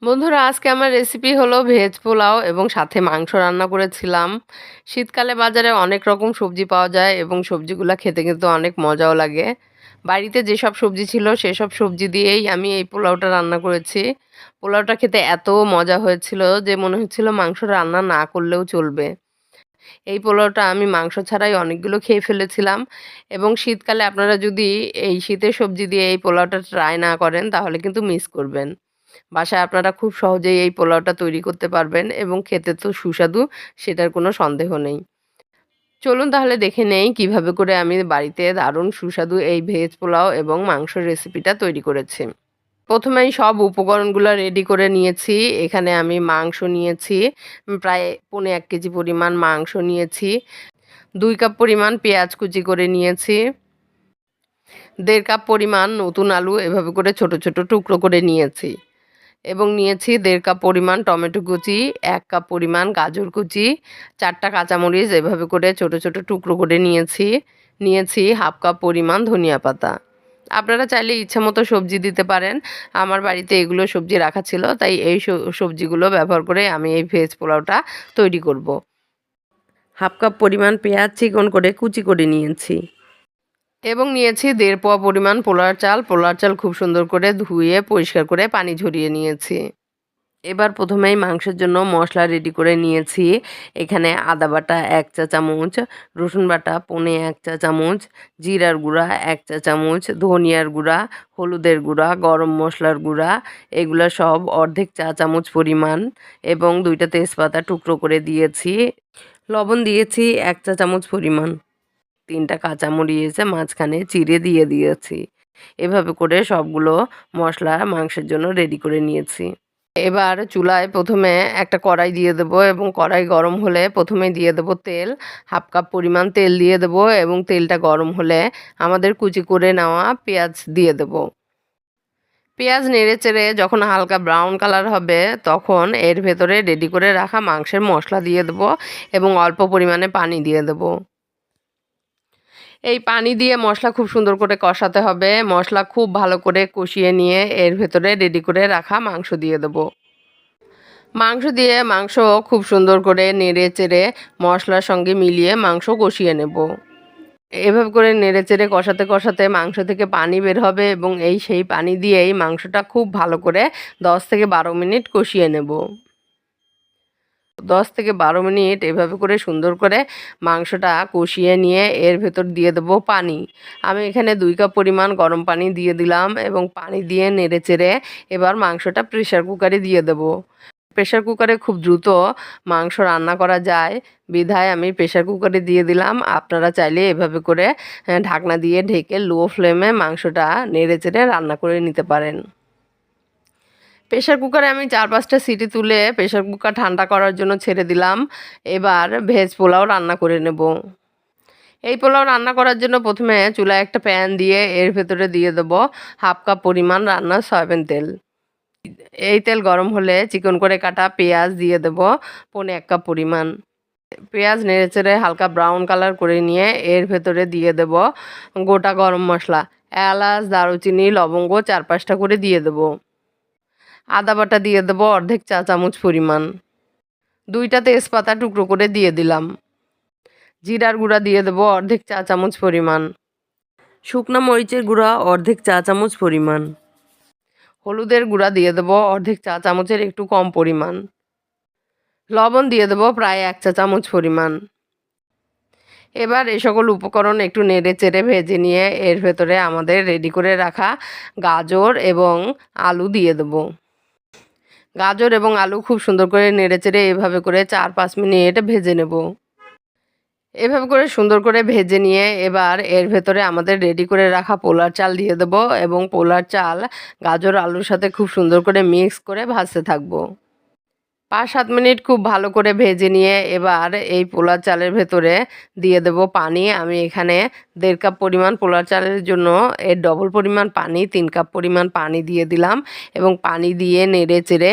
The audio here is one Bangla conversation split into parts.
বন্ধুরা, আজকে আমার রেসিপি হলো ভেজ পোলাও এবং সাথে মাংস রান্না করেছিলাম। শীতকালে বাজারে অনেক রকম সবজি পাওয়া যায় এবং সবজিগুলা খেতে কিন্তু অনেক মজাও লাগে। বাড়িতে যেসব সবজি ছিল সেসব সবজি দিয়েই আমি এই পোলাওটা রান্না করেছি। পোলাওটা খেতে এত মজা হয়েছিল যে মনে হচ্ছিল মাংস রান্না না করলেও চলবে। এই পোলাওটা আমি মাংস ছাড়াই অনেকগুলো খেয়ে ফেলেছিলাম এবং শীতকালে আপনারা যদি এই শীতের সবজি দিয়ে এই পোলাওটা ট্রাই না করেন তাহলে কিন্তু মিস করবেন। বাসায় আপনারা খুব সহজেই এই পোলাওটা তৈরি করতে পারবেন এবং খেতে তো সুস্বাদু, সেটার কোনো সন্দেহ নেই। চলুন তাহলে দেখে নেই কিভাবে করে আমি বাড়িতে দারুণ সুস্বাদু এই ভেজ পোলাও এবং মাংসের রেসিপিটা তৈরি করেছি। প্রথমেই সব উপকরণগুলো রেডি করে নিয়েছি। এখানে আমি মাংস নিয়েছি, প্রায় পৌনে ১ কেজি পরিমাণ মাংস নিয়েছি। ২ কাপ পরিমাণ পেঁয়াজ কুচি করে নিয়েছি। ১.৫ কাপ পরিমাণ নতুন আলু এভাবে করে ছোট ছোট টুকরো করে নিয়েছি। এবং নিয়েছি ১.৫ কাপ পরিমাণ টমেটো কুচি, ১ কাপ পরিমাণ গাজর কুচি, ৪টা কাঁচামরিচ এভাবে করে ছোট ছোট টুকরো করে নিয়েছি। নিয়েছি 1/2 কাপ পরিমাণ ধনিয়া পাতা। আপনারা চাইলে ইচ্ছামতো সবজি দিতে পারেন। আমার বাড়িতে এগুলো সবজি রাখা ছিল, তাই এই সবজিগুলো ব্যবহার করে আমি এই ভেজ পোলাওটা তৈরি করব। 1/2 কাপ পরিমাণ পেঁয়াজ চিকন করে কুচি করে নিয়েছি। এবং নিয়েছি ১.৫ পোয়া পরিমাণ পোলার চাল। পোলার চাল খুব সুন্দর করে ধুয়ে পরিষ্কার করে পানি ঝরিয়ে নিয়েছি। এবার প্রথমেই মাংসের জন্য মশলা রেডি করে নিয়েছি। এখানে আদা বাটা ১ চা চামচ, রসুন বাটা পৌনে ১ চা চামচ, জিরার গুঁড়া ১ চা চামচ, ধনিয়ার গুঁড়া, হলুদের গুঁড়া, গরম মশলার গুঁড়া, এগুলা সব অর্ধেক চা চামচ পরিমাণ এবং ২টা তেজপাতা টুকরো করে দিয়েছি। লবণ দিয়েছি ১ চা চামচ পরিমাণ। ৩টা কাঁচামরিচ মাঝখানে চিড়ে দিয়ে দিয়েছি। এভাবে করে সবগুলো মশলা মাংসের জন্য রেডি করে নিয়েছি। এবার চুলায় প্রথমে একটা কড়াই দিয়ে দেব এবং কড়াই গরম হলে প্রথমে দিয়ে দেব তেল। 1/2 কাপ পরিমাণ তেল দিয়ে দেব এবং তেলটা গরম হলে আমাদের কুচি করে নেওয়া পেঁয়াজ দিয়ে দেব। পেঁয়াজ নেড়েচেড়ে যখন হালকা ব্রাউন কালার হবে তখন এর ভেতরে রেডি করে রাখা মাংসের মশলা দিয়ে দেব এবং অল্প পরিমাণে পানি দিয়ে দেব। এই পানি দিয়ে মশলা খুব সুন্দর করে কষাতে হবে। মশলা খুব ভালো করে কষিয়ে নিয়ে এর ভেতরে রেডি করে রাখা মাংস দিয়ে দেব। মাংস খুব সুন্দর করে নেড়ে চেড়ে মশলার সঙ্গে মিলিয়ে মাংস কষিয়ে নেব। এভাবে করে নেড়ে চেড়ে কষাতে কষাতে মাংস থেকে পানি বের হবে এবং সেই পানি দিয়েই মাংসটা খুব ভালো করে ১০ থেকে ১২ মিনিট কষিয়ে নেব। ১০ থেকে ১২ মিনিট এভাবে করে সুন্দর করে মাংসটা কষিয়ে নিয়ে এর ভেতর দিয়ে দেবো পানি। আমি এখানে ২ কাপ পরিমাণ গরম পানি দিয়ে দিলাম এবং পানি দিয়ে নেড়ে চেড়ে এবার মাংসটা প্রেশার কুকারে দিয়ে দেবো। প্রেশার কুকারে খুব দ্রুত মাংস রান্না করা যায় বিধায় আমি প্রেশার কুকারে দিয়ে দিলাম। আপনারা চাইলে এভাবে করে ঢাকনা দিয়ে ঢেকে লো ফ্লেমে মাংসটা নেড়ে চেড়ে রান্না করে নিতে পারেন। প্রেশার কুকারে আমি ৪-৫টা সিটি তুলে প্রেশার কুকার ঠান্ডা করার জন্য ছেড়ে দিলাম। এবার ভেজ পোলাও রান্না করে নেব। এই পোলাও রান্না করার জন্য প্রথমে চুলায় একটা প্যান দিয়ে এর ভেতরে দিয়ে দেবো 1/2 কাপ পরিমাণ রান্নার সয়াবিন তেল। এই তেল গরম হলে চিকন করে কাটা পেঁয়াজ দিয়ে দেবো পৌনে ১ কাপ পরিমাণ। পেঁয়াজ নেড়েচেড়ে হালকা ব্রাউন কালার করে নিয়ে এর ভেতরে দিয়ে দেব গোটা গরম মশলা, এলাচ, দারুচিনি, লবঙ্গ ৪-৫টা করে দিয়ে দেবো। আদা বাটা দিয়ে দেবো অর্ধেক চা চামচ পরিমাণ। ২টা তেজপাতা টুকরো করে দিয়ে দিলাম। জিরার গুঁড়া দিয়ে দেবো অর্ধেক চা চামচ পরিমাণ। শুকনো মরিচের গুঁড়া অর্ধেক চা চামচ পরিমাণ। হলুদের গুঁড়া দিয়ে দেবো অর্ধেক চা চামচের একটু কম পরিমাণ। লবণ দিয়ে দেবো প্রায় ১ চা চামচ পরিমাণ। এবার এই সকল উপকরণ একটু নেড়ে চেড়ে ভেজে নিয়ে এর ভেতরে আমাদের রেডি করে রাখা গাজর এবং আলু দিয়ে দেবো। গাজর এবং আলু খুব সুন্দর করে নেড়েচেড়ে এভাবে করে ৪-৫ মিনিট ভেজে নেব। এভাবে করে সুন্দর করে ভেজে নিয়ে এবার এর ভেতরে আমাদের রেডি করে রাখা পোলার চাল দিয়ে দেব এবং পোলার চাল গাজর আলুর সাথে খুব সুন্দর করে মিক্স করে ভাজতে থাকবো। ৫-৭ মিনিট খুব ভালো করে ভেজে নিয়ে এবার এই পোলার চালের ভেতরে দিয়ে দেব পানি। আমি এখানে ১.৫ কাপ পরিমাণ পোলার চালের জন্য এর ডবল পরিমাণ পানি ৩ কাপ পরিমাণ পানি দিয়ে দিলাম এবং পানি দিয়ে নেড়ে চেড়ে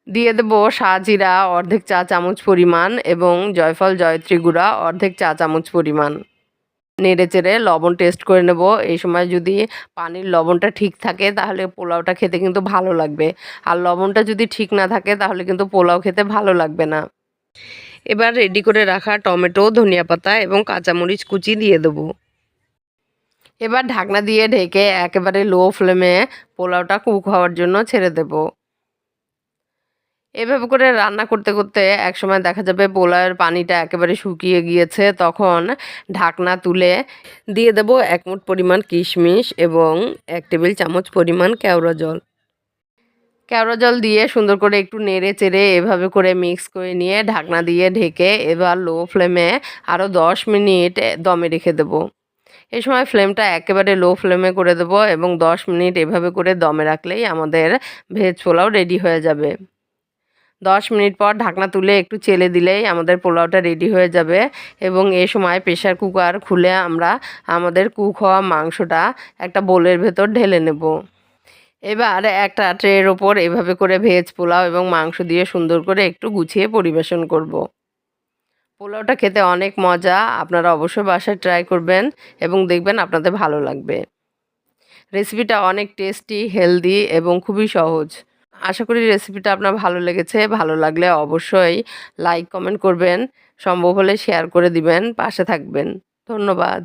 দিয়ে দেবো শাহজিরা অর্ধেক চা চামচ পরিমাণ এবং জয়ফল জয়ত্রী গুঁড়া অর্ধেক চা চামচ পরিমাণ। নেড়েচেড়ে লবণ টেস্ট করে নেব। এই সময় যদি পানির লবণটা ঠিক থাকে তাহলে পোলাওটা খেতে কিন্তু ভালো লাগবে, আর লবণটা যদি ঠিক না থাকে তাহলে কিন্তু পোলাও খেতে ভালো লাগবে না। এবার রেডি করে রাখা টমেটো, ধনিয়া পাতা এবং কাঁচামরিচ কুচি দিয়ে দেবো। এবার ঢাকনা দিয়ে ঢেকে একেবারে লো ফ্লেমে পোলাওটা কুক হওয়ার জন্য ছেড়ে দেব। এভাবে করে রান্না করতে করতে একসময় দেখা যাবে পোলাওয়ের পানিটা একেবারে শুকিয়ে গিয়েছে, তখন ঢাকনা তুলে দিয়ে দেব 1 মুঠ পরিমাণ কিশমিশ এবং 1 টেবিল চামচ পরিমাণ কেওড়া জল। কেওড়া জল দিয়ে সুন্দর করে একটু নেড়ে চেড়ে এভাবে করে মিক্স করে নিয়ে ঢাকনা দিয়ে ঢেকে এবার লো ফ্লেমে আরও 10 মিনিট দমে রেখে দেব। এই সময় ফ্লেমটা একেবারে লো ফ্লেমে করে দেব এবং 10 মিনিট এভাবে করে দমে রাখলেই আমাদের ভেজ পোলাও রেডি হয়ে যাবে। 10 মিনিট পর ঢাকনা তুলে একটু চেলে দিলেই আমাদের পোলাওটা রেডি হয়ে যাবে এবং এই সময় প্রেসার কুকার খুলে আমরা আমাদের কুক হওয়া মাংসটা একটা বোলের ভেতর ঢেলে নেব। এবার একটা ট্রের ওপর এভাবে করে ভেজ পোলাও এবং মাংস দিয়ে সুন্দর করে একটু গুছিয়ে পরিবেশন করব। পোলাওটা খেতে অনেক মজা, আপনারা অবশ্যই বাসায় ট্রাই করবেন এবং দেখবেন আপনাদের ভালো লাগবে। রেসিপিটা অনেক টেস্টি, হেলদি এবং খুবই সহজ। আশা করি রেসিপিটা আপনার ভালো লেগেছে। ভালো লাগলে অবশ্যই লাইক, কমেন্ট করবেন, সম্ভব হলে শেয়ার করে দিবেন, পাশে থাকবেন। ধন্যবাদ।